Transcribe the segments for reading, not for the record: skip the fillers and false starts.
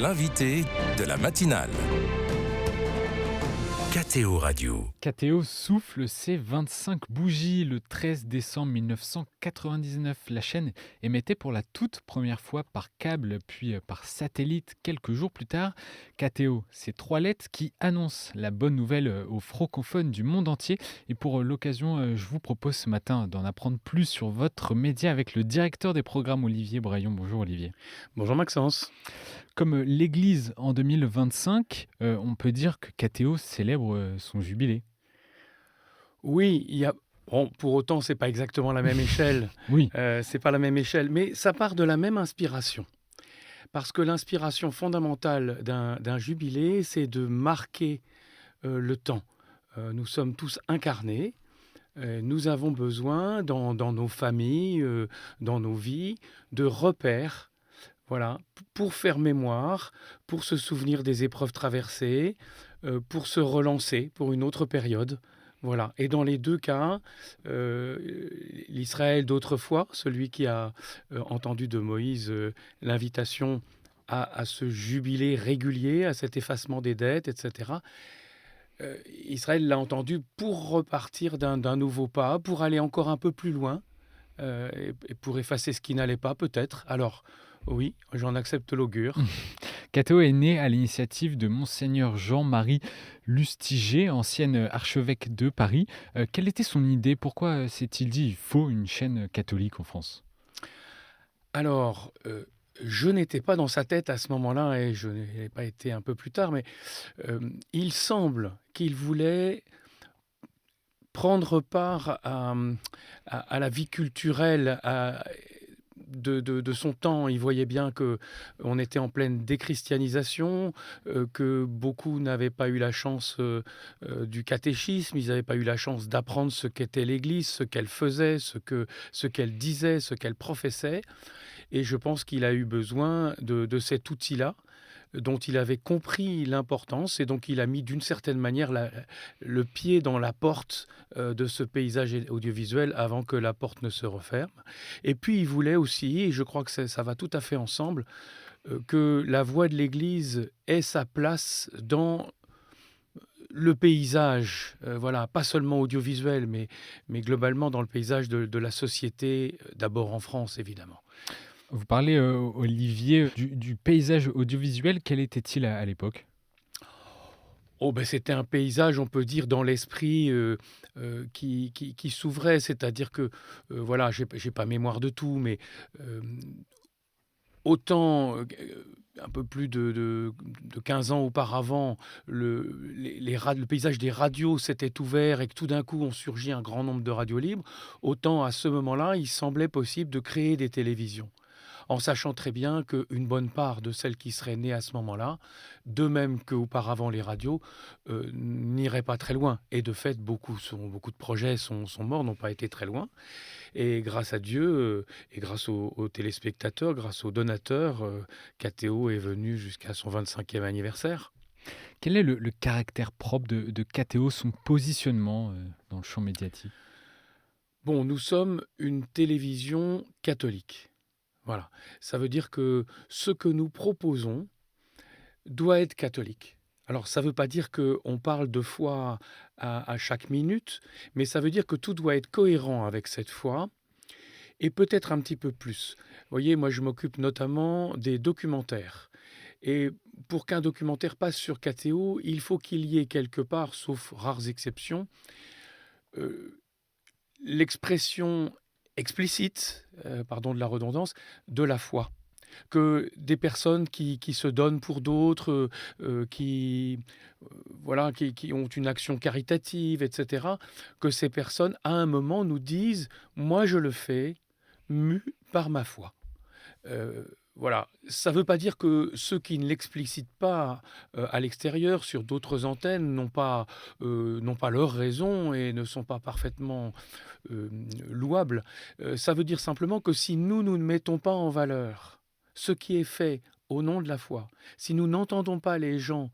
l'invité de la matinale. KTO Radio. KTO souffle ses 25 bougies le 13 décembre 1999. La chaîne émettait pour la toute première fois par câble puis par satellite quelques jours plus tard. KTO, c'est 3 lettres qui annoncent la bonne nouvelle aux francophones du monde entier. Et pour l'occasion, je vous propose ce matin d'en apprendre plus sur votre média avec le directeur des programmes Olivier Braillon. Bonjour Olivier. Bonjour Maxence. Comme l'Église en 2025, on peut dire que KTO célèbre son jubilé. Oui, bon, pour autant, c'est pas exactement la même échelle. Oui. C'est pas la même échelle, mais ça part de la même inspiration. Parce que l'inspiration fondamentale d'un jubilé, c'est de marquer le temps. Nous sommes tous incarnés. Nous avons besoin, dans nos familles, dans nos vies, de repères. Voilà, pour faire mémoire, pour se souvenir des épreuves traversées, pour se relancer pour une autre période. Voilà. Et dans les deux cas, l'Israël d'autrefois, celui qui a entendu de Moïse l'invitation à ce jubilé régulier, à cet effacement des dettes, etc. Israël l'a entendu pour repartir d'un nouveau pas, pour aller encore un peu plus loin, et pour effacer ce qui n'allait pas peut-être. Alors, oui, j'en accepte l'augure. KTO est né à l'initiative de Monseigneur Jean-Marie Lustiger, ancien archevêque de Paris. Quelle était son idée? Pourquoi s'est-il dit il faut une chaîne catholique en France? Alors, je n'étais pas dans sa tête à ce moment-là et je n'ai pas été un peu plus tard, mais il semble qu'il voulait prendre part à la vie culturelle, de son temps. Il voyait bien qu'on était en pleine déchristianisation, que beaucoup n'avaient pas eu la chance du catéchisme, ils n'avaient pas eu la chance d'apprendre ce qu'était l'Église, ce qu'elle faisait, ce qu'elle disait, ce qu'elle professait. Et je pense qu'il a eu besoin de cet outil-là, dont il avait compris l'importance, et donc il a mis d'une certaine manière le pied dans la porte de ce paysage audiovisuel avant que la porte ne se referme. Et puis il voulait aussi, et je crois que ça va tout à fait ensemble, que la voix de l'Église ait sa place dans le paysage, voilà, pas seulement audiovisuel, mais globalement dans le paysage de la société, d'abord en France évidemment. Vous parlez, Olivier, du paysage audiovisuel. Quel était-il à l'époque? Oh ben c'était un paysage, on peut dire, dans l'esprit qui s'ouvrait, c'est-à-dire que, voilà, j'ai pas mémoire de tout, mais autant un peu plus de 15 ans auparavant, le paysage des radios s'était ouvert et que tout d'un coup ont surgi un grand nombre de radios libres, autant à ce moment-là, il semblait possible de créer des télévisions, en sachant très bien qu'une bonne part de celles qui seraient nées à ce moment-là, de même qu'auparavant les radios, n'iraient pas très loin. Et de fait, beaucoup de projets sont morts, n'ont pas été très loin. Et grâce à Dieu, et grâce aux téléspectateurs, grâce aux donateurs, KTO est venu jusqu'à son 25e anniversaire. Quel est le caractère propre de KTO, son positionnement dans le champ médiatique? Bon, nous sommes une télévision catholique. Voilà. Ça veut dire que ce que nous proposons doit être catholique. Alors, ça ne veut pas dire qu'on parle de foi à chaque minute, mais ça veut dire que tout doit être cohérent avec cette foi et peut-être un petit peu plus. Vous voyez, moi, je m'occupe notamment des documentaires. Et pour qu'un documentaire passe sur KTO, il faut qu'il y ait quelque part, sauf rares exceptions, l'expression explicite, pardon de la redondance, de la foi. Que des personnes qui se donnent pour d'autres, voilà, qui ont une action caritative, etc., que ces personnes, à un moment, nous disent « moi je le fais, mu par ma foi ». Voilà, ça ne veut pas dire que ceux qui ne l'explicitent pas à l'extérieur, sur d'autres antennes, n'ont pas leur raison et ne sont pas parfaitement louables. Ça veut dire simplement que si nous ne mettons pas en valeur ce qui est fait au nom de la foi, si nous n'entendons pas les gens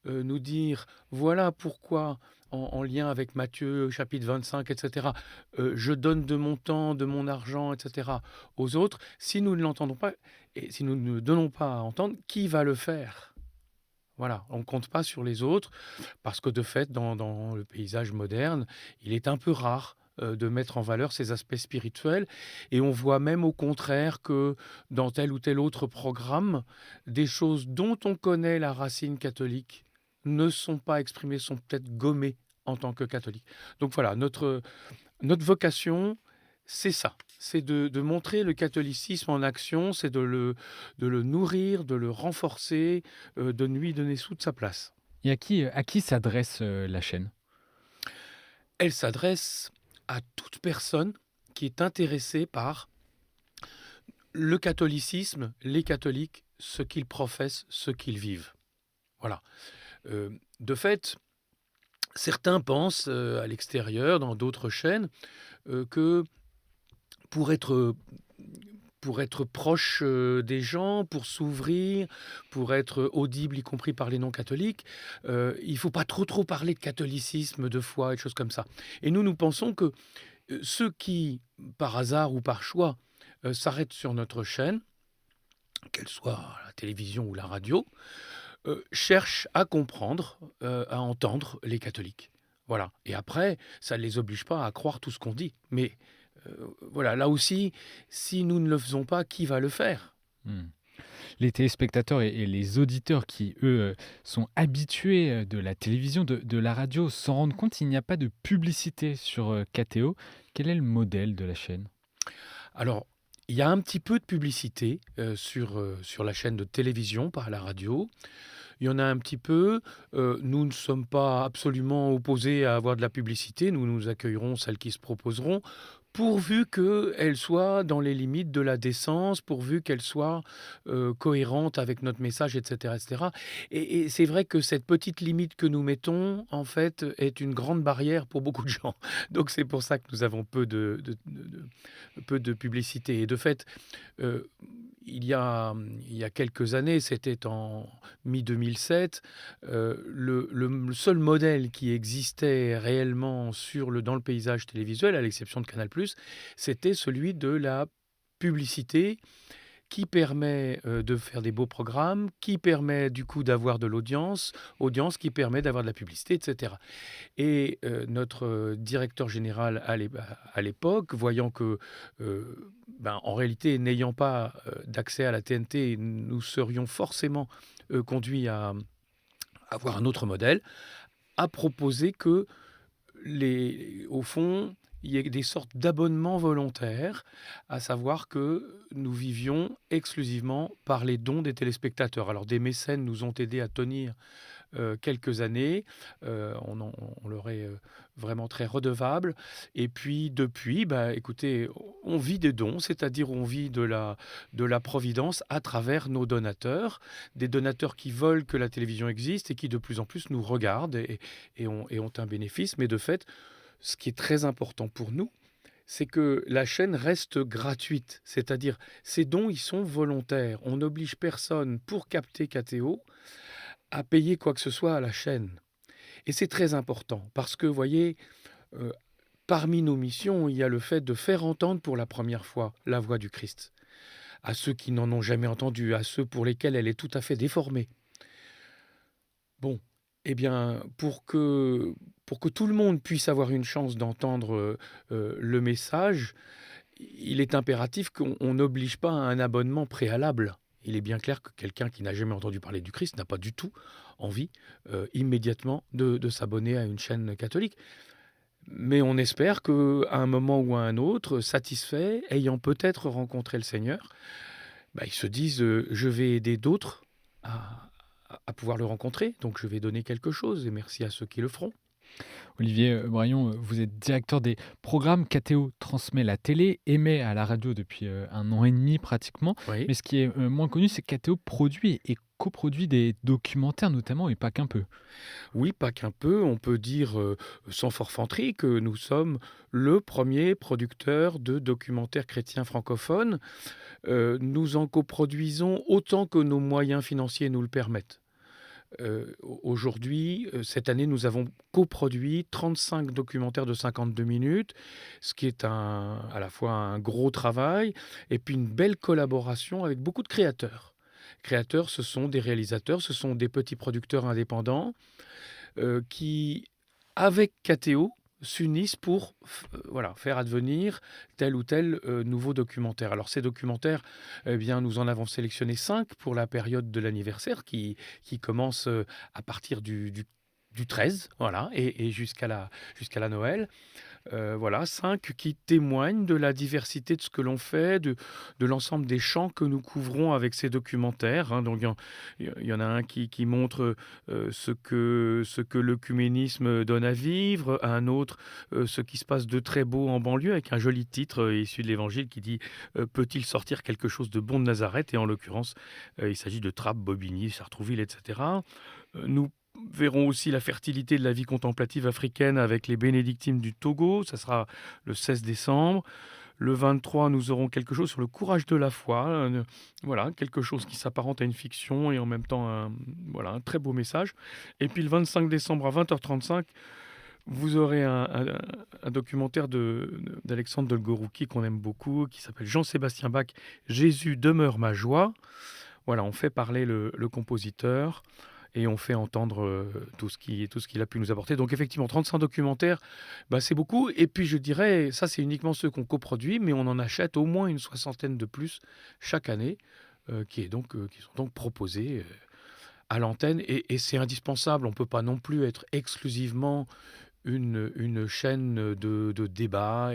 nous dire « voilà pourquoi », en lien avec Matthieu, chapitre 25, etc., je donne de mon temps, de mon argent, etc., aux autres, si nous ne l'entendons pas, et si nous ne donnons pas à entendre, qui va le faire? Voilà, on ne compte pas sur les autres parce que de fait, dans le paysage moderne, il est un peu rare, de mettre en valeur ces aspects spirituels et on voit même au contraire que dans tel ou tel autre programme, des choses dont on connaît la racine catholique ne sont pas exprimées, sont peut-être gommées en tant que catholiques. Donc voilà, notre vocation, c'est ça, c'est de montrer le catholicisme en action, c'est de le nourrir, de le renforcer, de lui donner toute sa place. Et à qui s'adresse la chaîne? Elle s'adresse à toute personne qui est intéressée par le catholicisme, les catholiques, ce qu'ils professent, ce qu'ils vivent. Voilà. De fait, certains pensent à l'extérieur, dans d'autres chaînes, que pour être pour être proche, des gens, pour s'ouvrir, pour être audible, y compris par les non-catholiques, il faut pas trop parler de catholicisme, de foi et de choses comme ça. Et nous pensons que, ceux qui, par hasard ou par choix, s'arrêtent sur notre chaîne, qu'elle soit à la télévision ou la radio, cherchent à comprendre, à entendre les catholiques. Voilà. Et après, ça ne les oblige pas à croire tout ce qu'on dit. Mais voilà, là aussi, si nous ne le faisons pas, qui va le faire? Mmh. Les téléspectateurs et les auditeurs qui, eux, sont habitués, de la télévision, de la radio, s'en rendent compte, il n'y a pas de publicité sur, KTO. Quel est le modèle de la chaîne? Alors, il y a un petit peu de publicité sur la chaîne de télévision, pas à la radio. Il y en a un petit peu. Nous ne sommes pas absolument opposés à avoir de la publicité. Nous accueillerons celles qui se proposeront, pourvu qu'elles soient dans les limites de la décence, pourvu qu'elles soient cohérentes avec notre message, etc. etc. Et c'est vrai que cette petite limite que nous mettons, en fait, est une grande barrière pour beaucoup de gens. Donc c'est pour ça que nous avons peu de publicité. Et de fait, euh, il y a quelques années, c'était en mi-2007, le seul modèle qui existait réellement dans le paysage télévisuel, à l'exception de Canal+, c'était celui de la publicité qui permet de faire des beaux programmes, qui permet du coup d'avoir de audience qui permet d'avoir de la publicité, etc. Et notre directeur général à l'époque, voyant que, en réalité, n'ayant pas d'accès à la TNT, nous serions forcément conduits à avoir un autre modèle, a proposé que, au fond, il y ait des sortes d'abonnements volontaires, à savoir que nous vivions exclusivement par les dons des téléspectateurs. Alors des mécènes nous ont aidés à tenir quelques années. On leur est vraiment très redevable. Et puis depuis, écoutez, on vit des dons, c'est-à-dire on vit de la providence à travers nos donateurs, des donateurs qui veulent que la télévision existe et qui de plus en plus nous regardent et ont un bénéfice. Mais de fait, ce qui est très important pour nous, c'est que la chaîne reste gratuite. C'est-à-dire, ces dons, ils sont volontaires. On n'oblige personne pour capter KTO à payer quoi que ce soit à la chaîne. Et c'est très important parce que, vous voyez, euh, parmi nos missions, il y a le fait de faire entendre pour la première fois la voix du Christ. À ceux qui n'en ont jamais entendu, à ceux pour lesquels elle est tout à fait déformée. Bon, eh bien, pour que tout le monde puisse avoir une chance d'entendre le message, il est impératif qu'on n'oblige pas à un abonnement préalable. Il est bien clair que quelqu'un qui n'a jamais entendu parler du Christ n'a pas du tout envie immédiatement de s'abonner à une chaîne catholique. Mais on espère qu'à un moment ou à un autre, satisfait, ayant peut-être rencontré le Seigneur, ils se disent je vais aider d'autres à pouvoir le rencontrer, donc je vais donner quelque chose, et merci à ceux qui le feront. Olivier Braillon, vous êtes directeur des programmes. KTO transmet la télé, émet à la radio depuis 1 an et demi pratiquement. Oui. Mais ce qui est moins connu, c'est que KTO produit et coproduit des documentaires notamment, et pas qu'un peu. Oui, pas qu'un peu. On peut dire sans forfanterie que nous sommes le premier producteur de documentaires chrétiens francophones. Nous en coproduisons autant que nos moyens financiers nous le permettent. Aujourd'hui, cette année, nous avons coproduit 35 documentaires de 52 minutes, ce qui est à la fois un gros travail et puis une belle collaboration avec beaucoup de créateurs. Créateurs, ce sont des réalisateurs, ce sont des petits producteurs indépendants qui, avec KTO, s'unissent pour voilà, faire advenir tel ou tel nouveau documentaire. Alors ces documentaires, eh bien, nous en avons sélectionné 5 pour la période de l'anniversaire qui commence à partir du 13, voilà, et jusqu'à la Noël. Voilà, 5 qui témoignent de la diversité de ce que l'on fait, de l'ensemble des champs que nous couvrons avec ces documentaires, hein. Donc il y en a un qui montre ce que l'œcuménisme donne à vivre, un autre ce qui se passe de très beau en banlieue, avec un joli titre issu de l'Évangile qui dit Peut-il sortir quelque chose de bon de Nazareth? Et en l'occurrence, il s'agit de Trappes, Bobigny, Sartrouville, etc. Nous verrons aussi la fertilité de la vie contemplative africaine avec les bénédictines du Togo. Ça sera le 16 décembre. Le 23, nous aurons quelque chose sur le courage de la foi. Voilà, quelque chose qui s'apparente à une fiction et en même temps voilà, un très beau message. Et puis le 25 décembre à 20h35, vous aurez un documentaire d'Alexandre Dolgorouki qu'on aime beaucoup, qui s'appelle Jean-Sébastien Bach, Jésus demeure ma joie. Voilà, on fait parler le compositeur et on fait entendre tout ce qu'il a pu nous apporter. Donc effectivement, 35 documentaires, bah, c'est beaucoup. Et puis je dirais, ça c'est uniquement ceux qu'on coproduit, mais on en achète au moins une soixantaine de plus chaque année, qui sont donc proposés à l'antenne. Et c'est indispensable, on ne peut pas non plus être exclusivement une chaîne de débat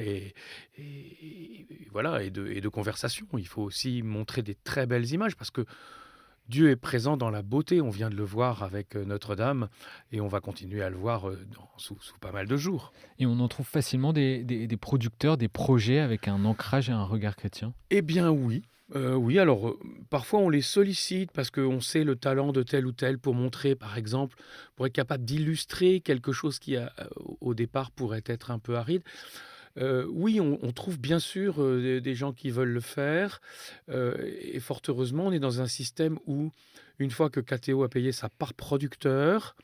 voilà, et de conversation. Il faut aussi montrer des très belles images parce que Dieu est présent dans la beauté, on vient de le voir avec Notre-Dame et on va continuer à le voir sous pas mal de jours. Et on en trouve facilement des producteurs, des projets avec un ancrage et un regard chrétien? Eh bien oui, oui, alors parfois on les sollicite parce qu'on sait le talent de tel ou tel pour montrer, par exemple, pour être capable d'illustrer quelque chose qui au départ pourrait être un peu aride. Oui, on trouve bien sûr des gens qui veulent le faire, et fort heureusement, on est dans un système où, une fois que KTO a payé sa part producteur,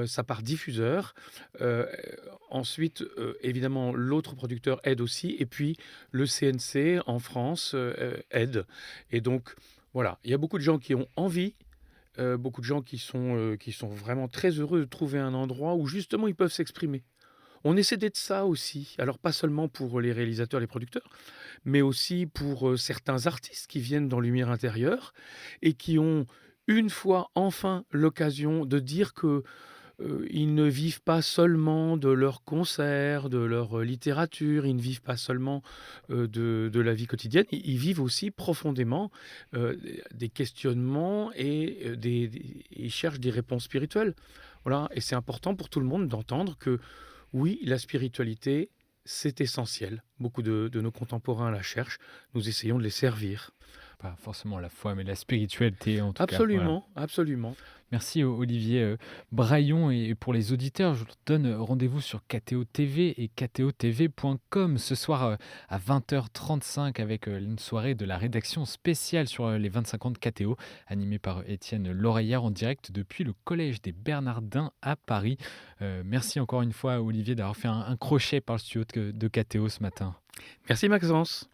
sa part diffuseur, heu, ensuite, évidemment, l'autre producteur aide aussi et puis le CNC en France, aide et donc voilà, il y a beaucoup de gens qui ont envie, beaucoup de gens qui sont vraiment très heureux de trouver un endroit où justement ils peuvent s'exprimer. On essaie d'être ça aussi. Alors pas seulement pour les réalisateurs, les producteurs, mais aussi pour, certains artistes qui viennent dans Lumière intérieure et qui ont une fois enfin l'occasion de dire que, ils ne vivent pas seulement de leurs concerts, de leur, littérature, ils ne vivent pas seulement, de la vie quotidienne, ils vivent aussi profondément, des questionnements et ils cherchent des réponses spirituelles. Voilà et c'est important pour tout le monde d'entendre que oui, la spiritualité, c'est essentiel. Beaucoup de nos contemporains la cherchent. Nous essayons de les servir. Pas forcément la foi, mais la spiritualité en tout cas, voilà. Absolument, absolument. Merci Olivier Braillon et pour les auditeurs, je vous donne rendez-vous sur KTO TV et ktotv.com ce soir à 20h35 avec une soirée de la rédaction spéciale sur les 25 ans de KTO animée par Étienne Loreillard en direct depuis le Collège des Bernardins à Paris. Merci encore une fois Olivier d'avoir fait un crochet par le studio de KTO ce matin. Merci Maxence.